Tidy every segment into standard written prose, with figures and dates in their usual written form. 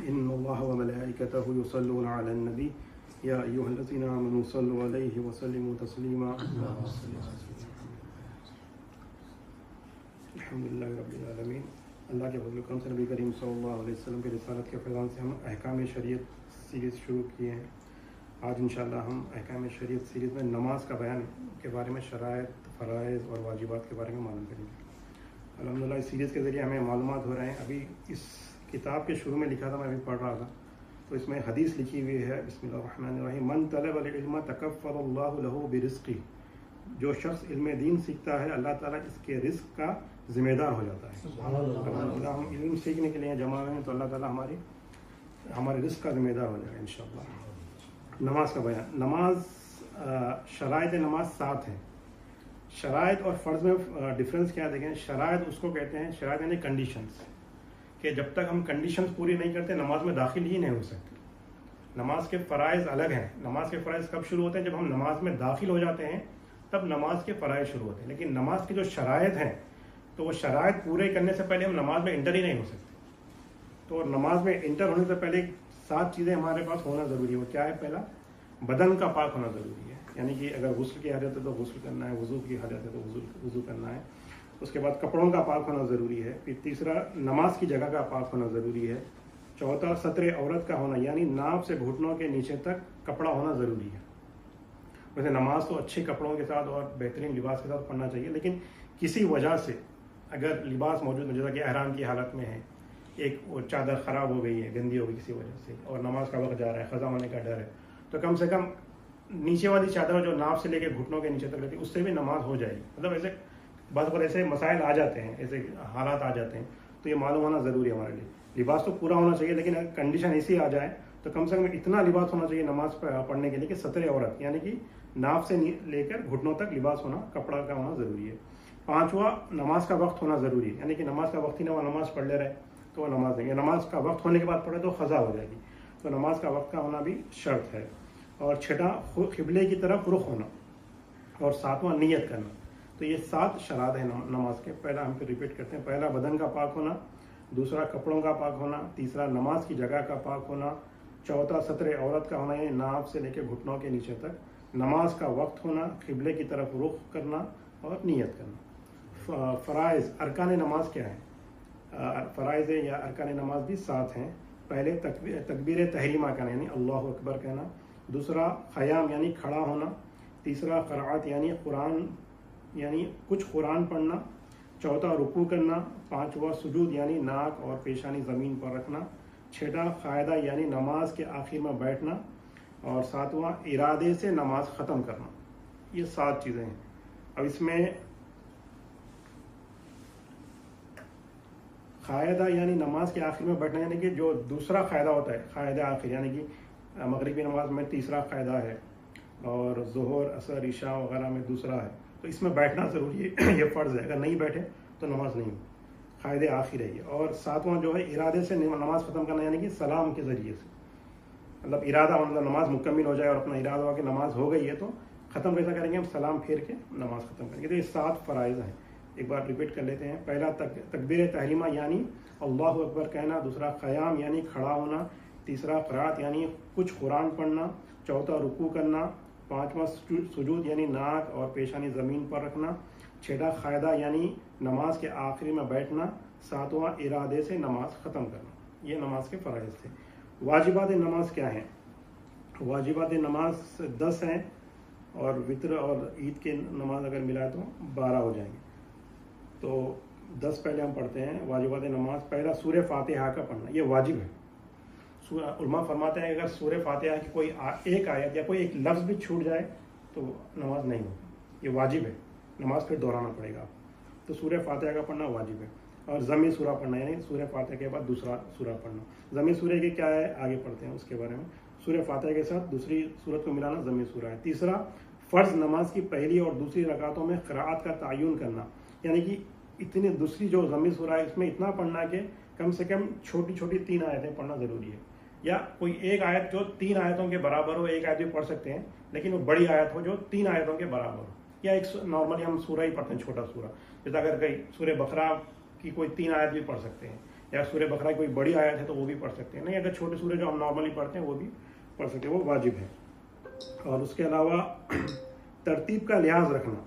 ان اللہ وملائکتہ یصلون علی النبی یا ایھا الذین آمنوا صلوا علیہ وسلموا تسلیما الحمدللہ رب العالمین۔ اللہ کے فضل و کرم سے نبی کریم صلی اللہ علیہ وسلم کی رسالت کے فیضان سے ہم احکام شریعت سیریز شروع کیے ہیں۔ آج انشاءاللہ ہم احکام شریعت سیریز میں نماز کا بیان کے بارے میں شرائط، فرائض اور واجبات کے بارے میں معلوم کریں گے۔ الحمدللہ اس سیریز کے ذریعے ہمیں معلومات ہو رہے ہیں۔ ابھی اس کتاب کے شروع میں لکھا تھا، میں ابھی پڑھ رہا تھا تو اس میں حدیث لکھی ہوئی ہے، بسم اللہ الرحمن الرحیم، من طلب العلم تکفل اللہ له برزقہ، جو شخص علم دین سیکھتا ہے اللہ تعالیٰ اس کے رزق کا ذمہ دار ہو جاتا ہے۔ الحمدللہ ہم علم سیکھنے کے لیے جمع ہوئے ہیں تو اللہ تعالیٰ ہمارے رزق کا ذمہ دار ہو جائے گا انشاءاللہ۔ نماز کا بیان۔ نماز، شرائط نماز 7 ہیں۔ شرائط اور فرض میں ڈفرینس کیا دیکھیں؟ شرائط اس کو کہتے ہیں، شرائط یعنی کنڈیشنز، کہ جب تک ہم کنڈیشنز پوری نہیں کرتے نماز میں داخل ہی نہیں ہو سکتے۔ نماز کے فرائض الگ ہیں۔ نماز کے فرائض کب شروع ہوتے ہیں؟ جب ہم نماز میں داخل ہو جاتے ہیں تب نماز کے فرائض شروع ہوتے ہیں۔ لیکن نماز کی جو شرائط ہیں تو وہ شرائط پورے کرنے سے پہلے ہم نماز میں انٹر ہی نہیں ہو سکتے۔ تو نماز میں انٹر ہونے سے پہلے 7 چیزیں ہمارے پاس ہونا ضروری ہے۔ وہ کیا ہے؟ پہلا، بدن کا پاک ہونا ضروری ہے، یعنی کہ اگر غسل کی حاجت ہے تو غسل کرنا ہے، وضو کی حاجت ہے تو وضو کرنا ہے۔ اس کے بعد کپڑوں کا پاک ہونا ضروری ہے۔ پھر تیسرا، نماز کی جگہ کا پاک ہونا ضروری ہے۔ چوتھا، ستر عورت کا ہونا، یعنی ناف سے گھٹنوں کے نیچے تک کپڑا ہونا ضروری ہے۔ ویسے نماز تو اچھے کپڑوں کے ساتھ اور بہترین لباس کے ساتھ پڑھنا چاہیے، لیکن کسی وجہ سے اگر لباس موجود ہے، جیسا کہ احرام کی حالت میں ہے، ایک وہ چادر خراب ہو گئی ہے، گندی ہو گئی کسی وجہ سے، اور نماز کا وقت جا رہا ہے، خزا ہونے کا ڈر ہے، تو کم سے کم نیچے والی چادر جو ناف سے لے کے گھٹنوں کے نیچے تک رہتی ہے اس سے بھی نماز ہو جائے گی۔ مطلب ایسے بعض اوقات ایسے مسائل آ جاتے ہیں، ایسے حالات آ جاتے ہیں، تو یہ معلوم ہونا ضروری ہے ہمارے لیے۔ لباس تو پورا ہونا چاہیے، لیکن اگر کنڈیشن ایسی آ جائے تو کم سے کم اتنا لباس ہونا چاہیے نماز پڑھنے کے لیے کہ ستر عورت، یعنی کہ ناف سے لے کر گھٹنوں تک لباس ہونا، کپڑا کا ہونا ضروری ہے۔ پانچواں، نماز کا وقت ہونا ضروری ہے، یعنی کہ نماز کا وقت ہی نہ وہ نماز پڑھ لے رہے تو وہ نماز نہیں ہے۔ نماز کا وقت ہونے کے بعد پڑھے تو قضا ہو جائے گی، تو نماز کا وقت کا ہونا بھی شرط ہے۔ اور چھٹا، قبلے کی طرف رخ ہونا، اور ساتواں، نیت کرنا۔ تو یہ 7 شرائط ہیں نماز کے۔ پہلا ہم پھر ریپیٹ کرتے ہیں۔ پہلا، بدن کا پاک ہونا۔ دوسرا، کپڑوں کا پاک ہونا۔ تیسرا، نماز کی جگہ کا پاک ہونا۔ چوتھا، ستر عورت کا ہونا، یعنی ناف سے لے کے گھٹنوں کے نیچے تک۔ نماز کا وقت ہونا، قبلے کی طرف رخ کرنا اور نیت کرنا۔ فرائض، ارکان نماز کیا ہیں؟ فرائض یا ارکان نماز بھی 7 ہیں۔ پہلے، تکبیر تحریمہ کہنا، یعنی اللہ اکبر کہنا۔ دوسرا، قیام یعنی کھڑا ہونا۔ تیسرا، قرأت یعنی قرآن، یعنی کچھ قرآن پڑھنا۔ چوتھا، رکوع کرنا۔ پانچواں، سجود یعنی ناک اور پیشانی زمین پر رکھنا۔ چھٹا، قاعدہ یعنی نماز کے آخر میں بیٹھنا۔ اور ساتواں، ارادے سے نماز ختم کرنا۔ یہ 7 چیزیں ہیں۔ اب اس میں قاعدہ یعنی نماز کے آخر میں بیٹھنا، یعنی کہ جو دوسرا قاعدہ ہوتا ہے، قاعدہ آخر، یعنی کہ مغربی نماز میں تیسرا قاعدہ ہے اور ظہر، عصر، عشاء وغیرہ میں دوسرا ہے، تو اس میں بیٹھنا ضروری ہے، یہ فرض ہے۔ اگر نہیں بیٹھے تو نماز نہیں ہوگی، قاعدے آخر ہے یہ۔ اور ساتواں جو ہے، ارادے سے نماز ختم کرنا، یعنی کہ سلام کے ذریعے سے، مطلب ارادہ، مطلب نماز مکمل ہو جائے اور اپنا ارادہ ہو کہ نماز ہو گئی ہے تو ختم کیسا کریں گے؟ ہم سلام پھیر کے نماز ختم کریں گے۔ تو یہ 7 فرائض ہیں۔ ایک بار ریپیٹ کر لیتے ہیں۔ پہلا، تکبیر تحریمہ یعنی اللہ اکبر کہنا۔ دوسرا، قیام یعنی کھڑا ہونا۔ تیسرا، قرأت یعنی کچھ قرآن پڑھنا۔ چوتھا، رکوع کرنا۔ پانچواں، سجود یعنی ناک اور پیشانی زمین پر رکھنا۔ چھٹا، قاعدہ یعنی نماز کے آخری میں بیٹھنا۔ ساتواں، ارادے سے نماز ختم کرنا۔ یہ نماز کے فرائض تھے۔ واجبات نماز کیا ہیں؟ واجبات نماز 10 ہیں، اور وطر اور عید کے نماز اگر ملائے تو 12 ہو جائیں گے۔ تو 10 پہلے ہم پڑھتے ہیں واجبات نماز۔ پہلا، سورہ فاتحہ کا پڑھنا، یہ واجب ہے۔ علماء فرماتے ہیں اگر سورہ فاتحہ کی کوئی ایک آیت یا کوئی ایک لفظ بھی چھوٹ جائے تو نماز نہیں ہوگی، یہ واجب ہے، نماز پھر دہرانا پڑے گا۔ تو سورہ فاتحہ کا پڑھنا واجب ہے۔ اور ضمی سورہ پڑھنا، یعنی سورہ فاتحہ کے بعد دوسرا سورہ پڑھنا۔ ضمی سورہ کی کیا ہے آگے پڑھتے ہیں اس کے بارے میں۔ سورہ فاتحہ کے ساتھ دوسری سورت کو ملانا ضمی سورہ ہے۔ تیسرا، فرض نماز کی پہلی اور دوسری رکعتوں میں قرأت کا تعین کرنا، یعنی کہ اتنی دوسری جو ضمی سورہ ہے اس میں اتنا پڑھنا کہ کم سے کم چھوٹی چھوٹی 3 آیتیں پڑھنا ضروری ہے، یا کوئی ایک آیت جو 3 آیتوں کے برابر ہو، ایک آیت بھی پڑھ سکتے ہیں لیکن وہ بڑی آیت ہو جو 3 آیتوں کے برابر ہو، یا ایک نارملی ہم سورہ ہی پڑھتے ہیں چھوٹا سورہ، جیسا اگر کہیں سورہ بقرہ کی کوئی 3 آیت بھی پڑھ سکتے ہیں، یا سورہ بقرہ کی کوئی بڑی آیت ہے تو وہ بھی پڑھ سکتے ہیں، نہیں اگر چھوٹے سورے جو ہم نارملی پڑھتے ہیں وہ بھی پڑھ سکتے ہیں، وہ واجب ہے۔ اور اس کے علاوہ ترتیب کا لحاظ رکھنا،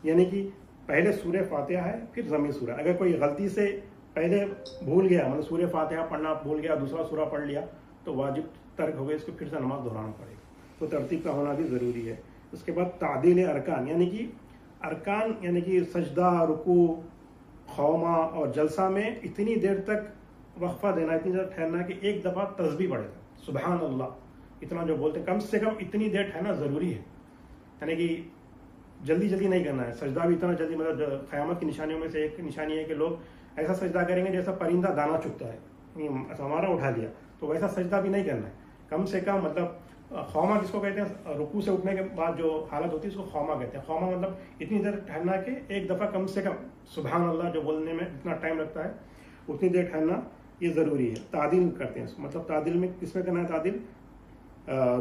یعنی کہ پہلے سورہ فاتحہ ہے پھر ضمیر سورہ، اگر کوئی غلطی سے پہلے بھول گیا، مطلب سورہ فاتحہ پڑھنا بھول گیا، دوسرا سورہ پڑھ لیا تو واجب ترک ہو گیا، اس کو پھر سے نماز دہرانا پڑے گا، تو ترتیب کا ہونا بھی ضروری ہے۔ اس کے بعد تعدیل ارکان، یعنی کہ ارکان یعنی کہ سجدہ، رکوع، خوما اور جلسہ میں اتنی دیر تک وقفہ دینا، اتنی دیر ٹھہرنا کہ ایک دفعہ تسبیح پڑھے گا سبحان اللہ، اتنا جو بولتے ہیں کم سے کم اتنی دیر ٹھہرنا ضروری ہے، یعنی کہ جلدی جلدی نہیں کرنا ہے۔ سجدہ بھی اتنا جلدی، مطلب قیامت کی نشانیوں میں سے ایک نشانی ہے کہ لوگ ایسا سجدہ کریں گے جیسا پرندہ دانہ چگتا ہے، ہمارا اٹھا لیا، تو ویسا سجدہ بھی نہیں کرنا ہے، کم سے کم مطلب خوما جس کو کہتے ہیں، رکوع سے اٹھنے کے بعد جو حالت ہوتی ہے اس کو خوما کہتے ہیں۔ خوما مطلب اتنی دیر ٹھہرنا کہ ایک دفعہ کم سے کم سبحان اللہ جو بولنے میں اتنا ٹائم لگتا ہے اتنی دیر ٹھہرنا یہ ضروری ہے۔ تعدیل کرتے ہیں، مطلب تعدیل میں کس میں کرنا ہے تعدیل؟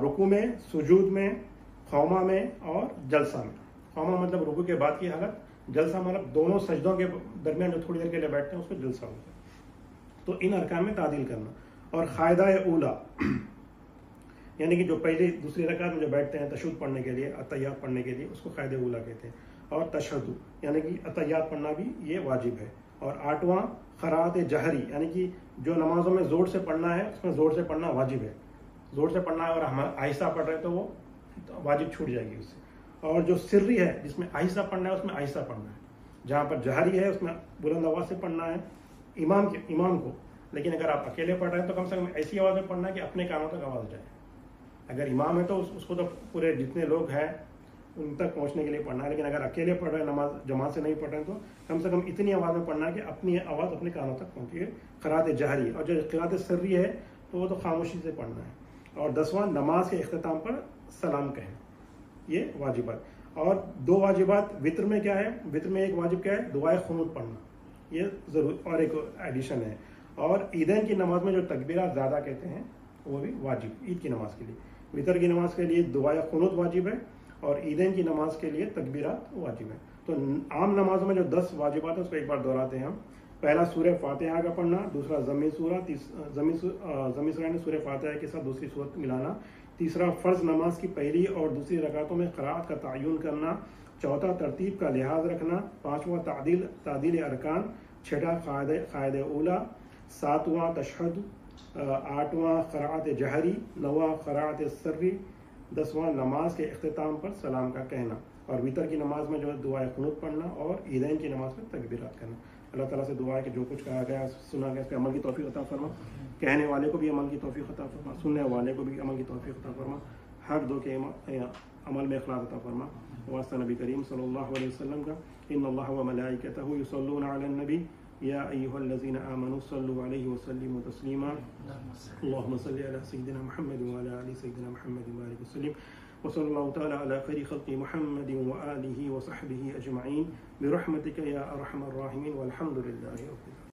رکوع میں، سجود میں، خوما میں اور جلسہ میں۔ خوما مطلب رکوع کے بعد کی حالت، جلسہ مطلب دونوں سجدوں کے درمیان جو تھوڑی دیر کے لیے بیٹھتے ہیں اس کو جلسہ ہوتا ہے۔ تو ان ارکان میں تعدیل کرنا۔ اور قاعدہ اولا، یعنی کہ جو پہلی دوسری رکعت میں جو بیٹھتے ہیں تشہد پڑھنے کے لیے، اتحیات پڑھنے کے لیے، اس کو قاعدہ اولا کہتے ہیں۔ اور تشہد یعنی کہ اتحیات پڑھنا بھی یہ واجب ہے۔ اور 8واں قرأت جہری، یعنی کہ جو نمازوں میں زور سے پڑھنا ہے اس میں زور سے پڑھنا واجب ہے، زور سے پڑھنا ہے اور ہم آہستہ پڑھ رہے ہیں تو وہ واجب چھوٹ جائے گی اس سے۔ اور جو سری ہے جس میں آہستہ پڑھنا ہے اس میں آہستہ پڑھنا ہے، جہاں پر جہری ہے اس میں بلند آواز سے پڑھنا ہے امام کو، لیکن اگر آپ اکیلے پڑھ رہے ہیں تو کم سے کم ایسی آواز میں پڑھنا ہے کہ اپنے کانوں تک آواز جائے۔ اگر امام ہے تو اس کو تو پورے جتنے لوگ ہیں ان تک پہنچنے کے لیے پڑھنا ہے، لیکن اگر اکیلے پڑھ رہے ہیں، نماز جماعت سے نہیں پڑھ رہے ہیں تو کم سے کم اتنی آواز میں پڑھنا ہے کہ اپنی آواز اپنے کانوں تک پہنچے گی، قرأت جہری۔ اور جو قرأت سری ہے تو وہ تو خاموشی سے پڑھنا ہے۔ اور 10واں نماز کے اختتام پر سلام کہیں، یہ واجبات۔ اور 2 واجبات وطر میں کیا ہے؟ وطر میں ایک واجب کیا ہے؟ دعائے قنوت پڑھنا، یہ ضرور اور ایک ایڈیشن ہے۔ اور عیدین کی نماز میں جو تکبیرات زیادہ کہتے ہیں وہ بھی واجب، عید کی نماز کے لیے۔ وطر کی نماز کے لیے دعائے قنوت واجب ہے اور عیدین کی نماز کے لیے تکبیرات واجب ہے۔ تو عام نمازوں میں جو 10 واجبات ہیں اس کو ایک بار دہراتے ہیں ہم۔ پہلا سورہ فاتحہ کا پڑھنا، دوسرا ضمیر سورہ، ضمیر سورہ نے سورہ فاتحہ کے ساتھ دوسری سورت ملانا، تیسرا فرض نماز کی پہلی اور دوسری رکعتوں میں قرأت کا تعین کرنا، چوتھا ترتیب کا لحاظ رکھنا، پانچواں تعدیل ارکان، چھٹا قاعدہ اولا، ساتواں تشہد، آٹھواں قرأت جہری، نواں قرأت سری، 10واں نماز کے اختتام پر سلام کا کہنا۔ اور وطر کی نماز میں جو ہے دعائے قنوت پڑھنا اور عیدین کی نماز میں تکبیرات کرنا۔ اللہ تعالیٰ سے دعا ہے کہ جو کچھ کہا گیا سنا گیا اس پہ عمل کی توفیق عطا فرما، کہنے والے کو بھی عمل کی توفیق عطا فرما، سننے والے کو بھی عمل کی توفیق عطا فرما، ہر دو کے عمل میں اخلاص عطا فرما۔ واسطہ نبی کریم صلی اللہ علیہ وسلم کا، ان اللہ و ملائکتہ یصلون علی النبی یا ایھا الذین آمنوا صلوا علیہ وسلموا تسلیما، اللهم صل علی سیدنا محمد وعلی آل سیدنا محمد وبارک وسلم، وصلی اللہ تعالی علی خیر خلق محمد وآلہ وصحبہ اجمعین برحمتک یا ارحم الراحمین، والحمد للہ رب العالمین۔